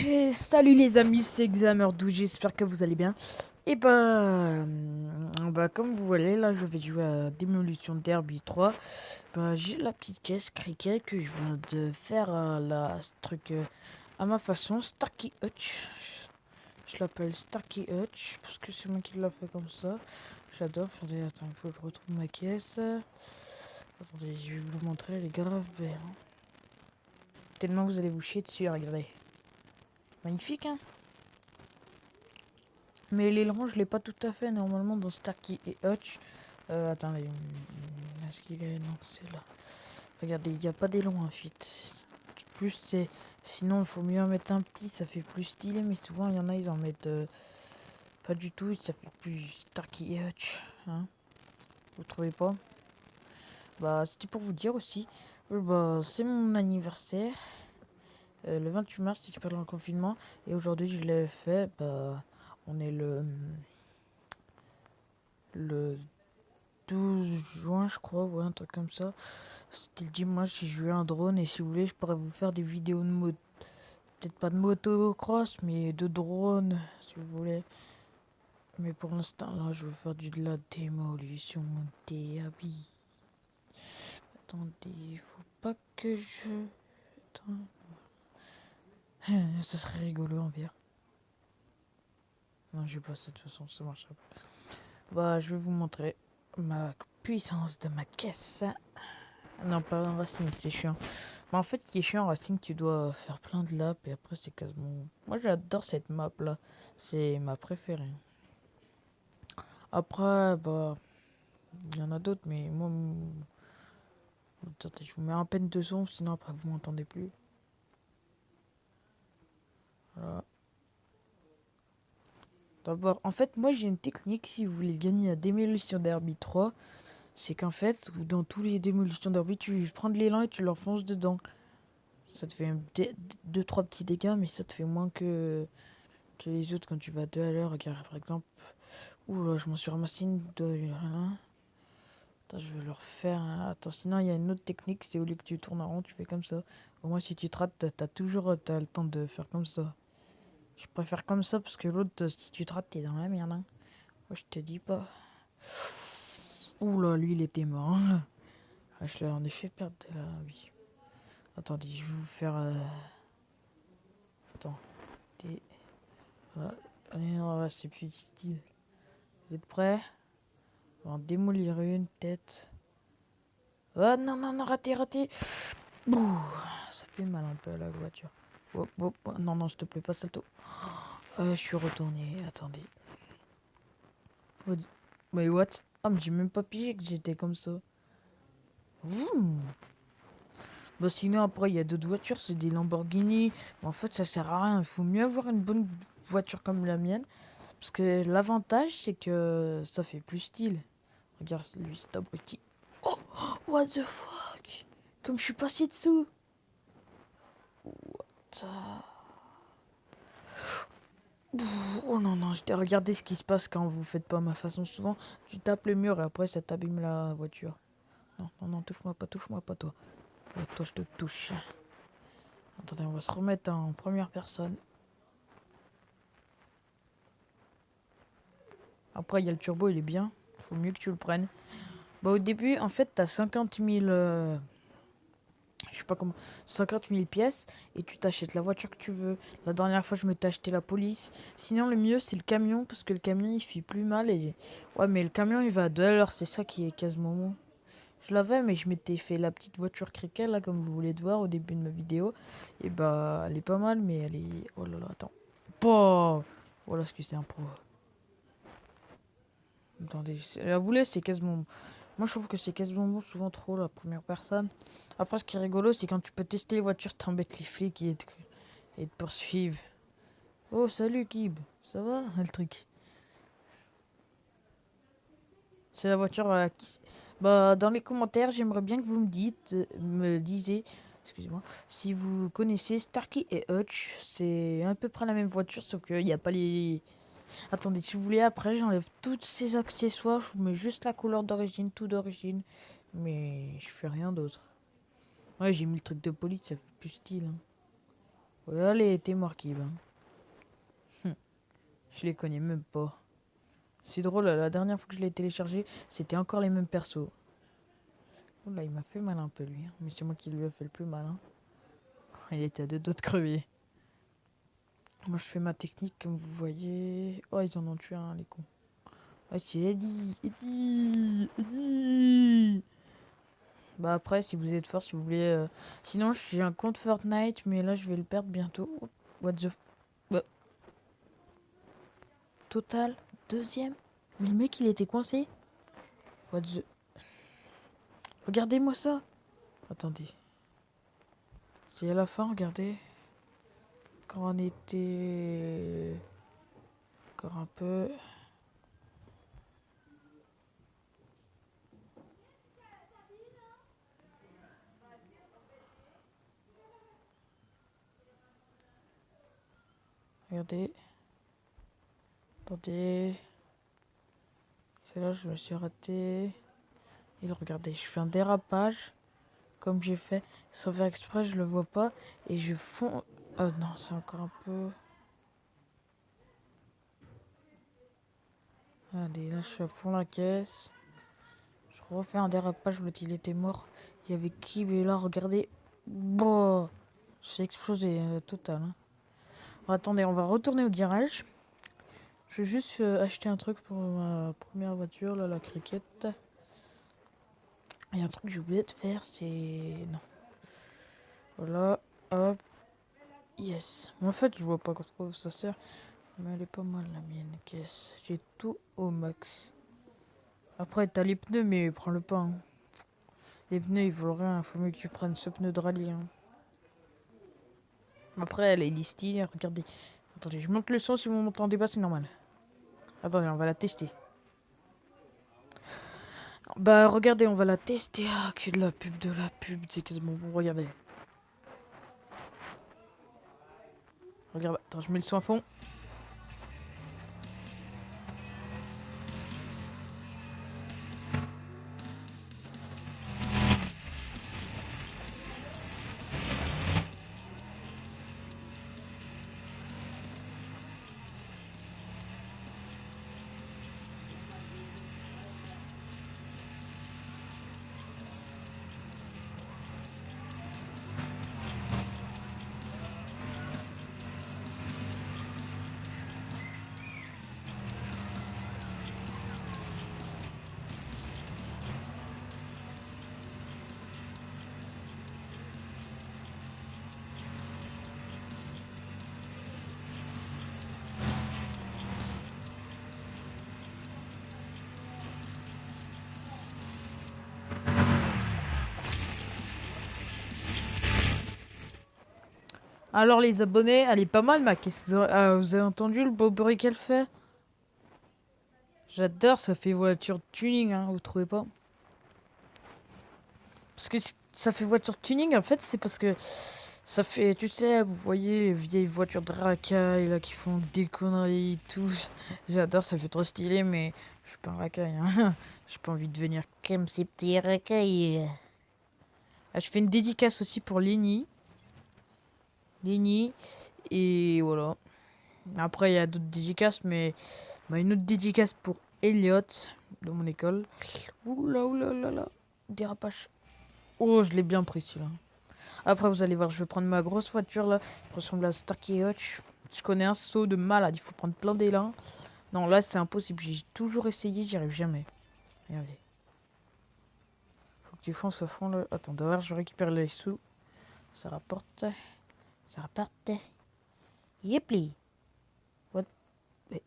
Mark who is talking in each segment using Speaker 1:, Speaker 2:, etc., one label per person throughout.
Speaker 1: Et salut les amis, c'est Xamer12, j'espère que vous allez bien. Et comme vous voyez, là je vais jouer à Démolition Derby 3. J'ai la petite caisse cricket que je viens de faire à ma façon, Starkey Hutch. Je l'appelle Starkey Hutch parce que c'est moi qui l'a fait comme ça. J'adore faire des... Attends, il faut que je retrouve ma caisse. Attendez, je vais vous montrer, elle est grave belle. Tellement vous allez vous chier dessus, regardez. Magnifique, hein. Mais l'aileron, je l'ai pas tout à fait normalement dans Starkey et Hutch. Attendez, est-ce qu'il est... Non, c'est là. Regardez, il n'y a pas d'aileron en fait. Plus c'est... Sinon, il faut mieux en mettre un petit, ça fait plus stylé. Mais souvent, il y en a, ils en mettent pas du tout. Ça fait plus Starkey et Hutch. Hein, vous trouvez pas? C'était pour vous dire aussi. C'est mon anniversaire. Le 28 mars, si je pendant le confinement. Et aujourd'hui, je l'ai fait. On est le 12 juin, je crois, ouais, un truc comme ça. C'était le dimanche, j'ai joué un drone et si vous voulez, je pourrais vous faire des vidéos de moto. Peut-être pas de motocross, mais de drone, si vous voulez. Mais pour l'instant, là, je veux faire de la démolition derby. Attendez, faut pas que je... Attends. Ça serait rigolo en VR. Non, j'ai pas ça de toute façon, ça marcherait pas. Je vais vous montrer ma puissance de ma caisse. Non, pas en Racing, c'est chiant. Mais en fait, ce qui est chiant en Racing, tu dois faire plein de laps et après, c'est quasiment. Moi, j'adore cette map là. C'est ma préférée. Après, il y en a d'autres, mais moi. Attendez, je vous mets à peine de son, sinon après, vous m'entendez plus. Voilà. D'abord, en fait, moi, j'ai une technique si vous voulez gagner à Démolition Derby 3. C'est qu'en fait, dans tous les Démolitions Derby, tu prends de l'élan et tu l'enfonces dedans. Ça te fait 2-3 petits dégâts, mais ça te fait moins que les autres quand tu vas 2 à l'heure. Regarde, par exemple. Ouh là, je m'en suis ramassé une de... Attends, je vais le refaire. Attends, sinon, il y a une autre technique. C'est au lieu que tu tournes en rond, tu fais comme ça. Au moins, si tu te rates, t'as le temps de faire comme ça. Je préfère comme ça parce que l'autre, si tu te rates, t'es dans la merde. Hein. Moi, je te dis pas. Ouh là, lui, il était mort. Hein. Je l'ai en effet perdre de la vie. Attendez, je vais vous faire... Attends. Voilà. Allez, non, c'est plus style. Vous êtes prêts? On va en démolir une tête. Oh non, non, non, raté, raté. Bouh, ça fait mal un peu à la voiture. Oh, oh, oh, non, non, s'il te plaît, pas salto. Je suis retourné, attendez. Mais what? Ah, mais j'ai même pas pigé que j'étais comme ça. Ouh. Sinon, après, il y a d'autres voitures, c'est des Lamborghini. Mais en fait, ça sert à rien. Il faut mieux avoir une bonne voiture comme la mienne. Parce que l'avantage, c'est que ça fait plus style. Regarde, lui, c'est abruti. Oh, what the fuck? Comme je suis passé dessous. What? Oh non, non, regardez ce qui se passe quand vous faites pas ma façon. Souvent, tu tapes le mur et après, ça t'abîme la voiture. Non, non, non, touche-moi pas, toi. Ouais, toi, je te touche. Attendez, on va se remettre en première personne. Après, il y a le turbo, il est bien. Faut mieux que tu le prennes. Au début, en fait, t'as 50 000... je sais pas comment... 50 000 pièces et tu t'achètes la voiture que tu veux. La dernière fois, je m'étais acheté la police. Sinon, le mieux, c'est le camion parce que le camion, il fait plus mal. Ouais, mais le camion, il va à 2 à l'heure. C'est ça qui est quasiment bon. Je l'avais, mais je m'étais fait la petite voiture cricket, là, comme vous voulez voir au début de ma vidéo. Et elle est pas mal, mais elle est... Oh là là, attends. Voilà ce que c'est un pro. Attendez, la voulais, c'est quasiment... Moi, je trouve que c'est quasiment bon, souvent trop, la première personne. Après, ce qui est rigolo, c'est quand tu peux tester les voitures, t'embêtes les flics et te poursuivent. Oh, salut, Kib. Ça va, le truc? C'est la voiture dans les commentaires, j'aimerais bien que vous me disiez, excusez-moi, si vous connaissez Starkey et Hutch. C'est à peu près la même voiture, sauf qu'il n'y a pas les... Attendez, si vous voulez, après, j'enlève tous ces accessoires. Je vous mets juste la couleur d'origine, tout d'origine. Mais je fais rien d'autre. Ouais, j'ai mis le truc de police, ça fait plus style. Hein. Ouais, allez, t'es mort, Kib. Je les connais même pas. C'est drôle, la dernière fois que je l'ai téléchargé, c'était encore les mêmes persos. Oula, il m'a fait mal un peu lui. Mais c'est moi qui lui ai fait le plus mal. Hein. Il était à deux doigts de crever. Moi je fais ma technique comme vous voyez. Oh, ils en ont tué un, les cons. Ah, c'est Eddie. Eddie. Eddie. Bah après, si vous êtes fort, si vous voulez... Sinon, j'ai un compte Fortnite, mais là, je vais le perdre bientôt. What the... Bah. Total, deuxième. Mais le mec, il était coincé. What the... Regardez-moi ça. Attendez. C'est à la fin, regardez. Quand on était... Encore un peu... Regardez. Attendez. C'est là, je me suis raté. Et regardez, je fais un dérapage. Comme j'ai fait. Sans faire exprès, je le vois pas. Et je fonds... Oh non, c'est encore un peu... Allez, là, je suis à fond la caisse. Je refais un dérapage, l'autre, il était mort. Il y avait qui? Mais là, regardez. Bon, j'ai explosé total. Hein. Bon, attendez, on va retourner au garage. Je vais juste acheter un truc pour ma première voiture, là, la Cricket. Il y a un truc que j'ai oublié de faire, c'est... Non. Voilà, hop. Yes. En fait, je vois pas trop où ça sert. Mais elle est pas mal, la mienne, caisse. J'ai tout au max. Après, t'as les pneus, mais prends-le pas. Hein. Les pneus, ils valent rien. Faut mieux que tu prennes ce pneu de rallye. Hein. Après, elle est listée. Regardez. Attendez, je monte le son. Si vous m'entendez pas, c'est normal. Attendez, on va la tester. Bah, regardez, on va la tester. Ah, que de la pub, de la pub. C'est quasiment bon. Regardez. Regarde. Attends, je mets le son à fond. Alors, les abonnés, elle est pas mal, ma caisse. Vous avez entendu le beau bruit qu'elle fait? J'adore, ça fait voiture tuning, hein, vous trouvez pas? Parce que ça fait voiture tuning, en fait, c'est parce que ça fait, tu sais, vous voyez les vieilles voitures de racailles, là, qui font des conneries et tout. J'adore, ça fait trop stylé, mais je suis pas un racaille, hein. J'ai pas envie de devenir comme ces petits racailles. Ah, je fais une dédicace aussi pour Lenny. Lenny, et voilà. Après, il y a d'autres dédicaces, mais bah, une autre dédicace pour Elliot, de mon école. Oula, oula, oula, là. Dérapage. Oh, je l'ai bien pris, celui-là. Après, vous allez voir, je vais prendre ma grosse voiture, là. Je ressemble à Starkey Hutch. Je connais un saut de malade, il faut prendre plein d'élan. Non, là, c'est impossible. J'ai toujours essayé, j'y arrive jamais. Regardez. Faut que tu fonces à fond, là. Attends, d'ailleurs, je récupère les sous. Ça rapporte. Ça rapporte. Yepli. What? Mais...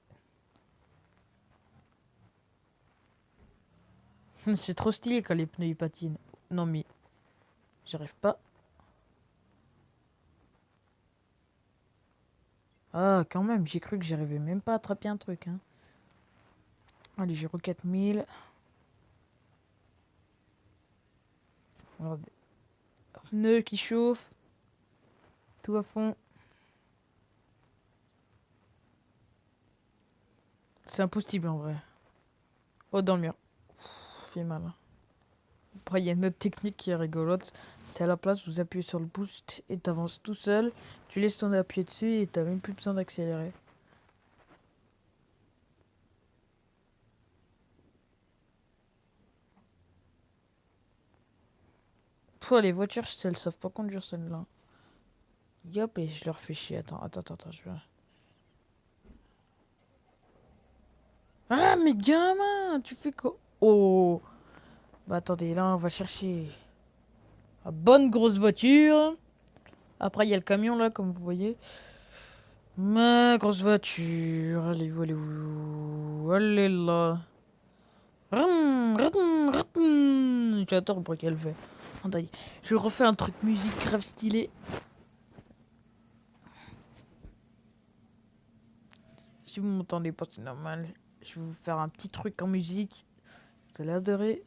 Speaker 1: c'est trop stylé quand les pneus ils patinent. Non, mais j'arrive pas. Ah, quand même, j'ai cru que j'arrivais même pas à attraper un truc. Hein. Allez, j'ai 4000. Regardez. Pneus qui chauffent. Tout à fond. C'est impossible en vrai. Oh, dans le mur. Fait mal. Hein. Après, il y a une autre technique qui est rigolote. C'est à la place, vous appuyez sur le boost et t'avances tout seul. Tu laisses ton appui dessus et t'as même plus besoin d'accélérer. Pouah, les voitures, elles savent pas conduire celles-là. Yop, et je leur fais chier. Attends, je vais... Ah, mais gamin, tu fais quoi? Oh! Bah attendez, là, on va chercher la bonne grosse voiture. Après, il y a le camion, là, comme vous voyez. Ma grosse voiture. Elle est où? Elle est où? Elle est là. J'adore le bruit qu'elle fait. Attendez, je refais un truc musique grave stylé. Si vous m'entendez pas, c'est normal. Je vais vous faire un petit truc en musique. Vous allez adorer.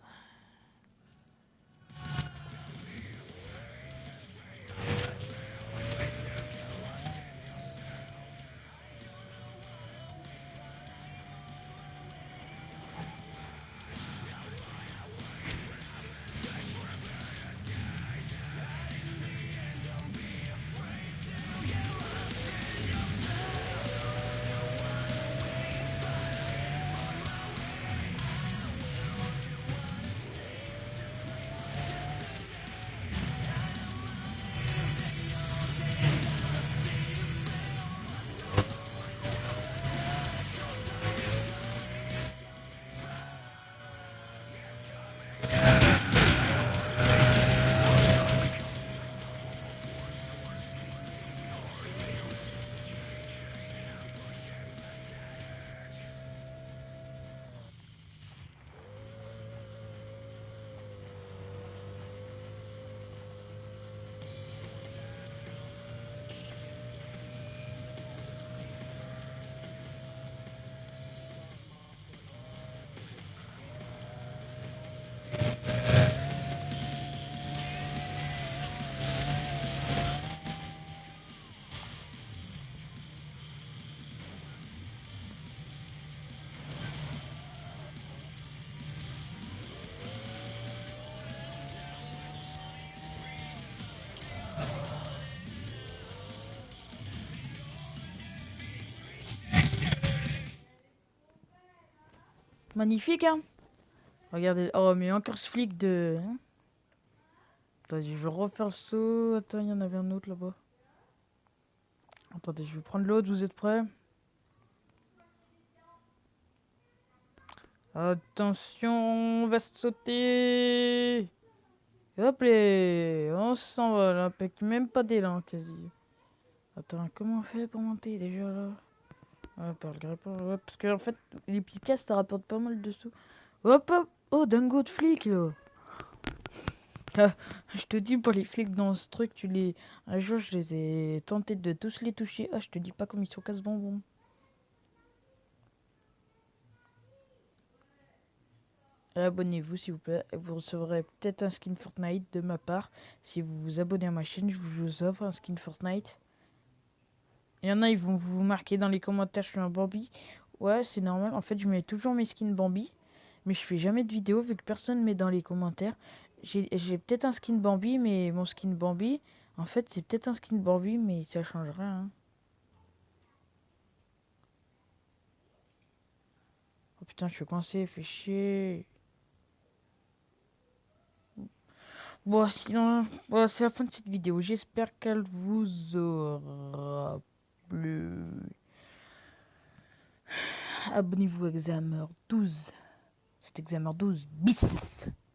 Speaker 1: Magnifique, hein? Regardez. Oh, mais encore ce flic de... hein. Attendez, je vais refaire le saut. Attends, il y en avait un autre là-bas. Attendez, je vais prendre l'autre. Vous êtes prêts? Attention, on va sauter. Hop là, on s'envole. Avec même pas d'élan quasi. Attends, comment on fait pour monter déjà là? Ouais, par le grippeur. Ouais, parce que en fait, les picasse, ça rapporte pas mal de sous. Hop hop. Oh, dingo de flic là. Ah, je te dis, pour les flics dans ce truc, tu les... Un jour, je les ai tenté de tous les toucher. Ah, je te dis pas comme ils sont casse-bonbons. Abonnez-vous s'il vous plaît. Vous recevrez peut-être un skin Fortnite de ma part. Si vous vous abonnez à ma chaîne, je vous offre un skin Fortnite. Il y en a, ils vont vous marquer dans les commentaires, je suis un Bambi. Ouais, c'est normal. En fait, je mets toujours mes skins Bambi. Mais je fais jamais de vidéo vu que personne met dans les commentaires. J'ai peut-être un skin Bambi, mais mon skin Bambi, en fait, c'est peut-être un skin Bambi, mais ça change rien, hein. Oh putain, je suis coincé, fait chier. Bon, sinon, bon, c'est la fin de cette vidéo. J'espère qu'elle vous aura plu. Abonnez-vous à Examer 12. C'est Examer 12 bis.